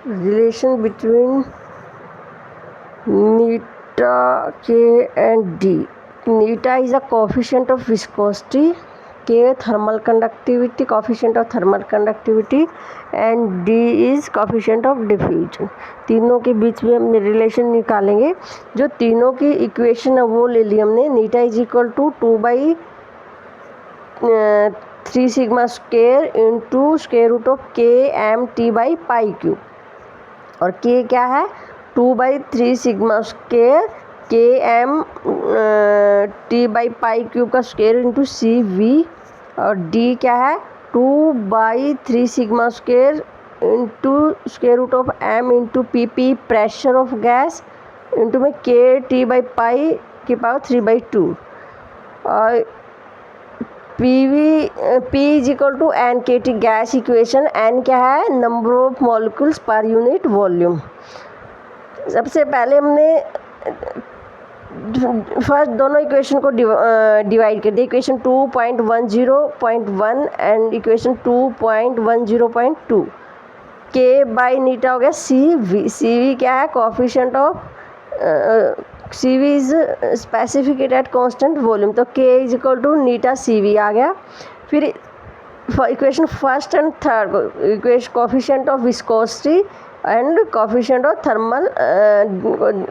relation between neta k and d. Neta is a coefficient of viscosity, k thermal conductivity, coefficient of thermal conductivity, and d is coefficient of diffusion. तीनों के बीच में हमने relation निकालेंगे. जो तीनों की equation है वो ले ली हमने. Eta is equal to 2/3 sigma square into square root of K M T by pi Q. और के क्या है? 2/3 sigma square K M T by pi cube का स्क्वेयर इंटू सी वी. और डी क्या है? 2/3 sigma square into square root of M into P P pressure of gas into में K T by pi की power 3/2. और P is equal to N के T gas equation. N क्या है? Number of molecules per unit volume. सबसे पहले हमने first दोनों इक्वेशन को डिवाइड कर दिया. Equation 2.10.1 and equation 2.10.2. के बाई नीटा हो गया सी वी. सी वी क्या है? Coefficient of C V is specific at constant volume. तो K is equal to eta C V आ गया. फिर equation first and third equation coefficient of viscosity and coefficient of thermal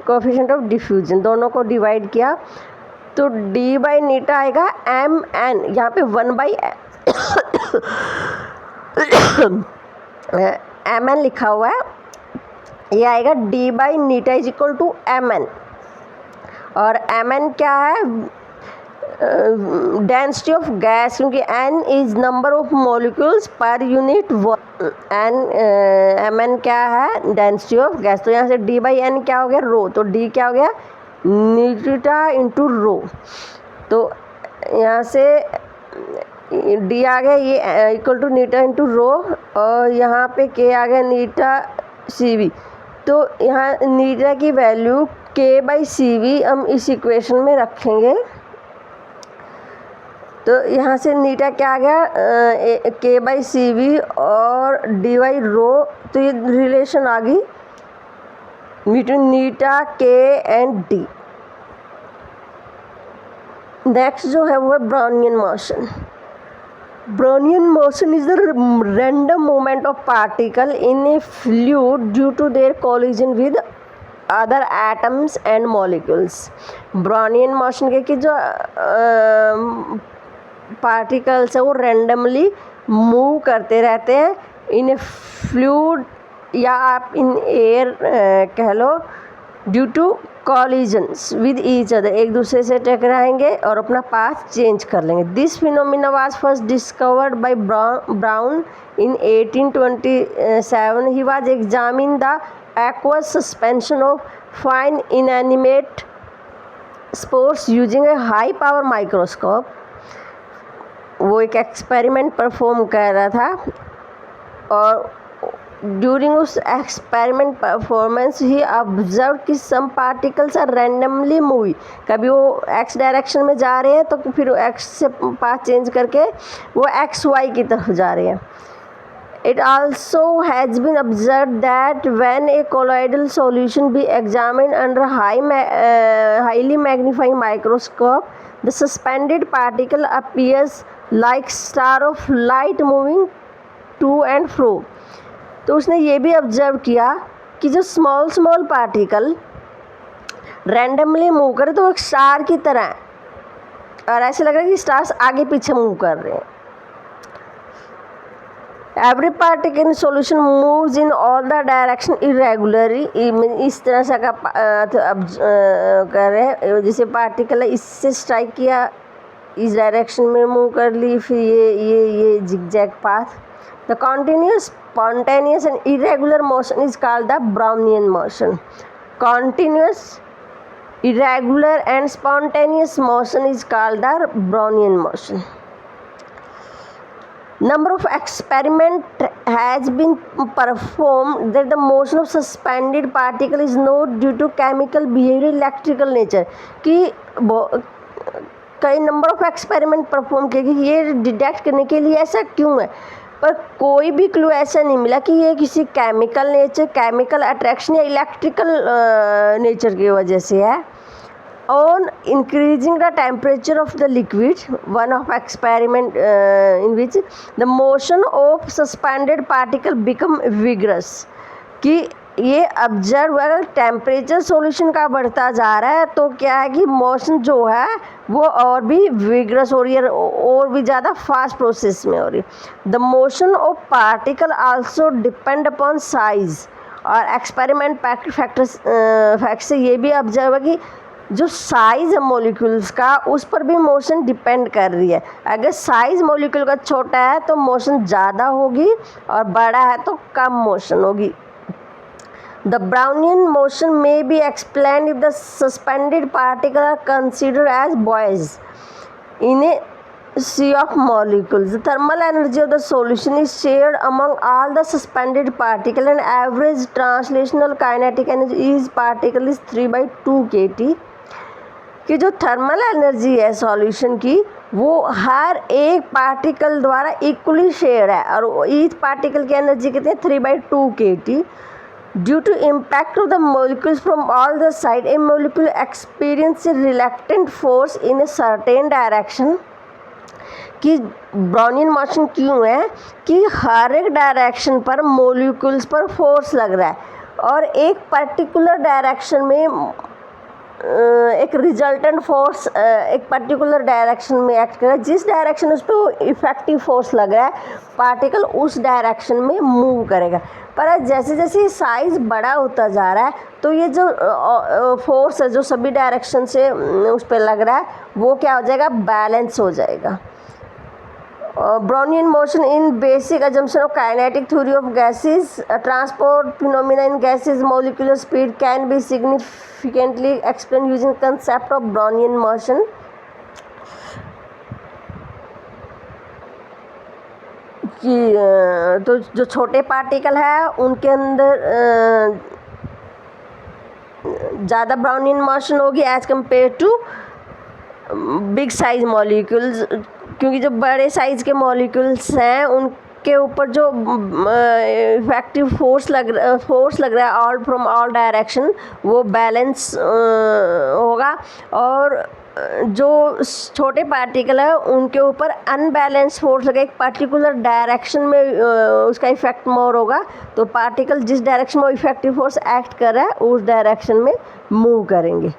coefficient of diffusion दोनों को divide किया. तो D by नीटा आएगा M N. यहाँ पे 1/mn लिखा हुआ है. ये आएगा D by eta is equal to M N. और एम एन क्या है? डेंसिटी ऑफ गैस, क्योंकि N is number of molecules per unit N. M N क्या है? Density of gas. तो यहाँ से डी बाई एन क्या हो गया? रो. तो डी क्या हो गया? Eta into rho. तो यहाँ से डी आ गया ये equal to eta into rho. और यहाँ पे के आ गया नीटा सी वी. तो यहाँ नीटा की वैल्यू के बाई सी वी हम इस इक्वेशन में रखेंगे. तो यहाँ से नीटा क्या आ गया? के बाई सी वी और डी बाई रो. तो ये रिलेशन आ गई बिटवीन नीटा के एंड डी. नेक्स्ट जो है वो है Brownian motion. Brownian motion is the random movement of particle in a fluid due to their collision with other atoms and molecules. Brownian motion के कि जो पार्टिकल्स है वो रैंडमली मूव करते रहते हैं इन ए फ्लूइड या आप इन एयर कह लो due to collisions with each other. एक दूसरे से टकराएंगे और अपना पाथ चेंज कर लेंगे. This phenomena was first discovered by brown in 1827. He was examine the aqueous suspension of fine inanimate spores using a high power microscope. वो एक experiment perform कर रहा था और ड्यूरिंग उस एक्सपेरिमेंट परफॉर्मेंस ही ऑब्जर्व कि some particles are randomly moving. कभी वो एक्स डायरेक्शन में जा रहे हैं तो फिर एक्स से पाथ चेंज करके वो एक्स वाई की तरफ जा रहे हैं. It also has been observed that when a colloidal solution be examined under highly magnifying microscope, the suspended particle appears like star of light moving to and fro. तो उसने ये भी ऑब्जर्व किया कि जो स्मॉल पार्टिकल रैंडमली मूव करे तो वो एक स्टार की तरह है और ऐसे लग रहा है कि स्टार्स आगे पीछे मूव कर रहे हैं. Every particle in solution moves in all the direction irregularly. इस तरह से कर रहे हैं जैसे पार्टिकल है इससे स्ट्राइक किया इस डायरेक्शन में मूव कर ली फिर ये zigzag path. The continuous spontaneous and irregular motion is called the Brownian motion. Continuous, irregular and spontaneous motion is called the Brownian motion. Number of experiment has been performed that the motion of suspended particle is not due to chemical behavior, electrical nature. कि कई number of experiment perform किए कि ये detect करने के लिए ऐसा क्यों है. पर कोई भी क्लू ऐसा नहीं मिला कि ये किसी केमिकल नेचर, केमिकल अट्रैक्शन या इलेक्ट्रिकल नेचर की वजह से है। On increasing the temperature of the liquid, one of experiment in which the motion of suspended particle become vigorous, कि ये ऑब्जर्व हुआ टेम्परेचर सॉल्यूशन का बढ़ता जा रहा है तो क्या है कि मोशन जो है वो और भी विग्रस हो रही है और भी ज़्यादा फास्ट प्रोसेस में हो रही है। The motion of particle also depend upon size, और एक्सपेरिमेंट फैक्ट से ये भी ऑब्जर्व है कि जो साइज़ है मॉलिक्यूल्स का उस पर भी मोशन डिपेंड कर रही है। अगर साइज़ मॉलिक्यूल का छोटा है तो मोशन ज़्यादा होगी और बड़ा है तो कम मोशन होगी। The Brownian motion may be explained if the suspended particle are considered as buoys in a sea of molecules. The thermal energy of the solution is shared among all the suspended particles and average translational kinetic energy is particle is 3/2 kT. कि जो thermal energy है solution की वो हर एक particle द्वारा equally share है और each particle की एनर्जी कितनी है 3/2 kT. Due to impact of the molecules from all the side, a molecule experiences a reluctant force in a certain direction. कि ब्राउनियन मोशन क्यों है कि हर एक डायरेक्शन पर मोलिक्यूल्स पर फोर्स लग रहा है और एक पर्टिकुलर डायरेक्शन में एक रिजल्टेंट फोर्स एक पर्टिकुलर डायरेक्शन में एक्ट कर रहा है। जिस डायरेक्शन उस पर इफेक्टिव फोर्स लग रहा है पार्टिकल उस डायरेक्शन में मूव करेगा। पर जैसे जैसे साइज़ बड़ा होता जा रहा है तो ये जो फोर्स है जो सभी डायरेक्शन से उस पर लग रहा है वो क्या हो जाएगा, बैलेंस हो जाएगा। Brownian motion in basic assumption of kinetic theory of gases, transport phenomena in gases, molecular speed can be significantly explained using concept of Brownian motion. कि तो जो छोटे पार्टिकल है उनके अंदर ज़्यादा ब्राउनियन मोशन होगी as compare to big size molecules, क्योंकि जो बड़े साइज़ के मॉलिक्यूल्स हैं उनके ऊपर जो इफेक्टिव फोर्स लग रहा है ऑल फ्रॉम ऑल डायरेक्शन वो बैलेंस होगा और जो छोटे पार्टिकल है उनके ऊपर अनबैलेंस फोर्स लगा एक पर्टिकुलर डायरेक्शन में उसका इफेक्ट मोर होगा। तो पार्टिकल जिस डायरेक्शन में इफेक्टिव फोर्स एक्ट कर रहा है उस डायरेक्शन में मूव करेंगे।